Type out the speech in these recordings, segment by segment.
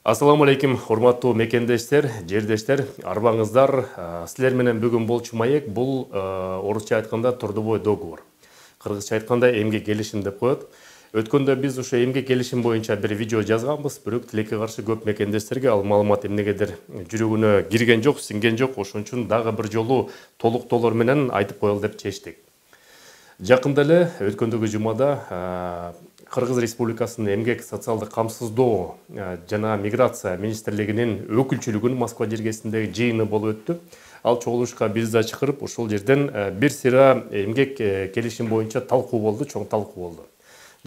Ассаламу алейкум, урматтуу мекендештер, жердештер, арбаңыздар. Силер менен бүгүн болчу маек бул орусча айтканда трудовой договор. Кыргызча айтканда эмгек келишим деп коет. Өткөндө биз ошо эмгек келишим боюнча бир видео жазганбыз, бирок тилекке каршы көп мекендештерге ал маалымат эмнегедир жүрөгүнө кирген жок, сиңген жок. Ошон үчүн дагы бир жолу толуктоолор менен айтып коелу деп чечтик. Жакында эле өткөндөгү жумада Кыргыз Республикасынын эмгек социалдык камсыздоо жана миграция министрлигинин өкүлчүлүгүнүн Москва жергесиндеги жыйыны болуп өттү. Ал чогулушка бизди да чакырып, ошол жерден бир сыйра эмгек келишим боюнча талкуу болду, чоң талкуу болду.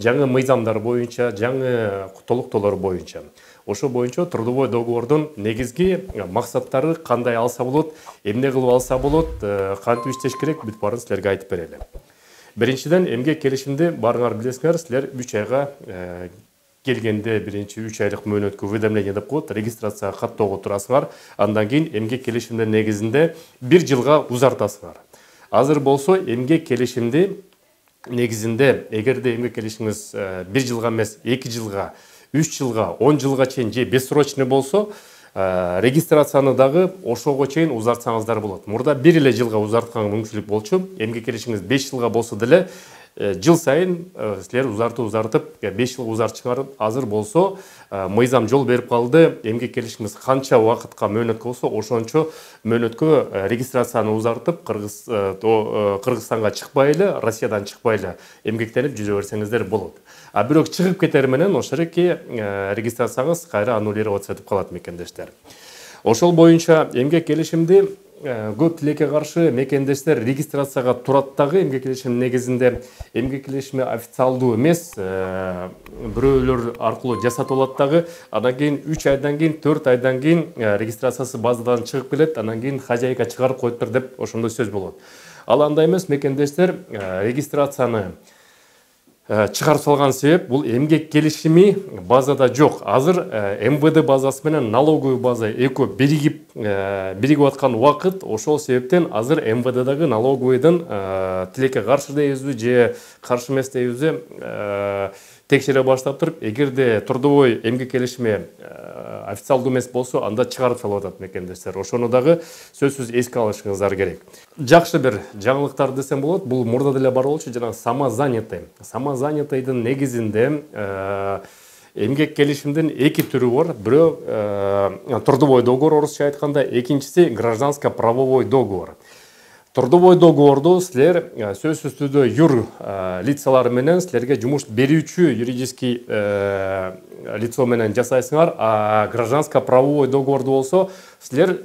Жаңы мыйзамдар боюнча, жаңы толуктоолор боюнча. Ошо боюнча трудовой договордун негизги максаттары кандай алса болот, эмне кылып алса болот, кантип иштеш керек, бүт баарын силерге айтып берели. Биринчиден эмгек келишимди баарыңар билесиңер, силер 3 айга келгенде биринчи 3 айлык мөөнөткө уведомление деп коет, регистрацияга каттоого турасыңар. Андан кийин эмгек келишимдин негизинде 1 жылга узартасыңар. Азыр болсо эмгек келишимди негизинде эгерде эмгек келишимиз 1 жылга эмес, 2 жылга, 3 жылга, 10 жылга чейин же бессрочный болсо, регистрацияны дагы ошого чейин узартсаңыздар болот. Мурда 1 эле жылга узартканга мүмкүнчүлүк болчу. Эмгек келишимиз 5 жылга болсо деле жыл сайын силер узартып 5 жылга узартчыңар. Азыр болсо мыйзам жол берип калды. Эмгек келишимиз канча убакытка мөөнөткө болсо, ошончо мөөнөткө регистрацияны узартып, Кыргызстанга чыкпай эле, Россиядан чыкпай эле эмгектенип жүрө берсеңиздер болот. А бирок чыгып кетер менен ошоки регистрацияңыз кайра аннулироваться этип калат мекендештер. Ошол боюнча эмгек келишимди көп тилекке каршы мекендештер регистрацияга турат дагы. Эмгек келишим негизинде эмгек келишими официалдуу эмес, бирөөлөр аркылуу жасатып алат дагы. Андан кийин 3 айдан кийин, 4 айдан кийин регистрациясы базадан чыгып келет, андан кийин хозяйка чыгарып коюптур деп ошондой сөз болот. Ал андай эмес, мекендештер регистрацияны чыгарып салган себеп бул эмгек келишими базада жок. Азыр МВД базасы менен налоговый база экөө биригип аткан убакыт, ошол себептен азыр МВДдагы налоговыйдын тилекке каршы дейбизби же каршы эмес дейбизби текшере баштап туруп, эгерде трудовой эмгек келишими официалдуу эмес болсо, анда чыгарып салып атат мекендештер. Ошону дагы сөзсүз эске алышыңыздар керек. Жакшы бир жаңылыктар десем болот. Бул мурда деле бар болчу, жана самозанятый. Самозанятыйдын негизинде эмгек келишимдин 2 түрү бар. Бирөө трудовой договор орусча айтканда, экинчиси гражданско-правовой договор. Трудовой договорду силер сөзсүз түрдө юр лицалар менен силерге жумуш берүүчү юридический лицо менен жасайсыңар, а гражданско-правовой договорду болсо силер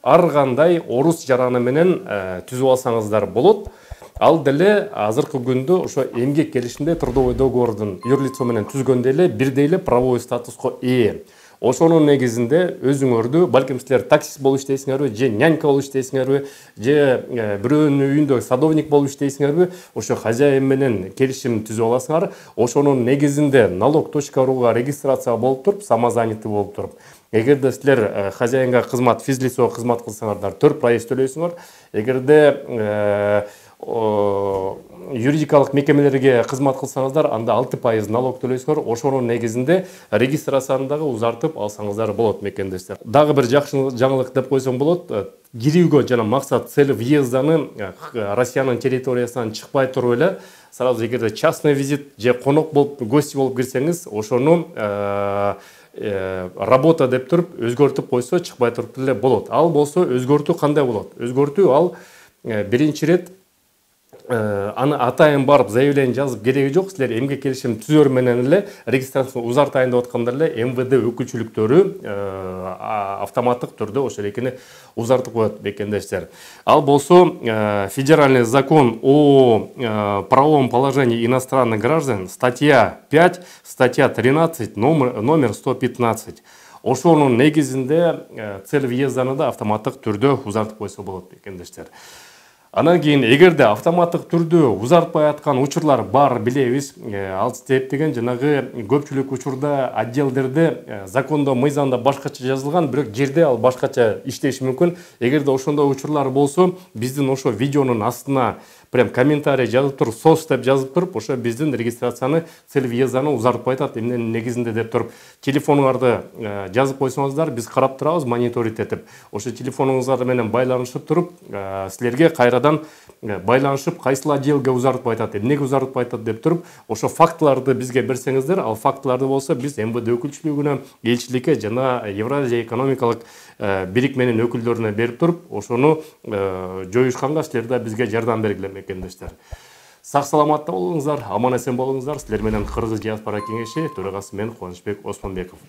ар кандай орус жараны менен түзүп алсаңыздар болот. Ал деле азыркы күндө ошо эмгек келишимде трудовой договордун юр лицо менен түзгөндө эле бирдей эле правовой статуска ээ. Ошонун негизинде өзүңөрдү, балким силер таксист болуп иштейсиңерби, же нянька болуп иштейсиңерби, же бирөөнүн үйүндө садовник болуп иштейсиңерби, ошо хозяин менен келишим түзүп аласыңар. Ошонун негизинде налог.руга регистрация болуп туруп, самозанятый болуп туруп. Эгерде силер хозяинга кызмат, физлицого кызмат кылсаңардар 4% төлөйсүңөр. Эгерде юридикалык мекемелерге кызмат кылсаңыздар, анда 6% налог төлөйсүңөр. Ошонун негизинде регистрацияны дагы узартып алсаңыздар болот мекендештер. Дагы бир жакшы жаңылык деп койсом болот. Кирүүгө жана максат цель въезданы Россиянын территориясынан чыкпай туруп эле, сразу эгерде частный визит же конок болуп, гости болуп кирсеңиз, ошону работа деп туруп өзгөртүп койсо чыкпай туруп эле болот. Ал болсо өзгөртүү кандай болот? Өзгөртүү ал биринчи рет аны атайын барып заявление жазып кереги жок. Силер эмгек келишим түзөр менен эле регистрацияны узартайын деп атканда эле МВД өкүлчүлүктөрү автоматтык түрдө ошол экени узартып коет мекендештер. Ал болсо федеральный закон о правовом положении иностранных граждан, статья 5, статья 13, номер 115. Ошонун негизинде цель въезданы да автоматтык түрдө узартып койсо болот мекендештер. Анан кийин эгерде автоматтык түрдө узартпай аткан учурлар бар, билебиз. Ал себептен жанагы көпчүлүк учурда отделдерде закондо, мыйзамда башкача жазылган, бирок жерде ал башкача иштеши мүмкүн. Эгерде ошондой учурлар болсо, биздин ошо видеонун астына прям комментарий жазып туруп, сос деп жазып туруп, ошо биздин регистрацияны, цель въезданы узартып айтат. Эмненин негизинде деп туруп, телефонуңарды жазып койсоңуздар, биз карап турабыз, мониторинг этип. Ошо телефонуңуздар менен байланышып туруп, силерге кайрадан байланышып, кайсыл отделге узартып айтат, эмнеге узартып айтат деп туруп, ошо фактыларды бизге берсеңиздер, ал фактыларды болсо биз МВД өкүлчүлүгүнө, элчиликке жана Евразия экономикалык бирикменин өкүлдөрүнө берип туруп, ошону жоюшканга силер да бизге жардам бергиле мекендештер. Сак саламатта болуңуздар, аман эсен болуңуздар. Силер менен Кыргыз диаспора кеңеши төрагасы мен Кубанычбек Осмонбеков.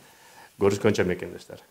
Көрүшкөнчө мекендештер.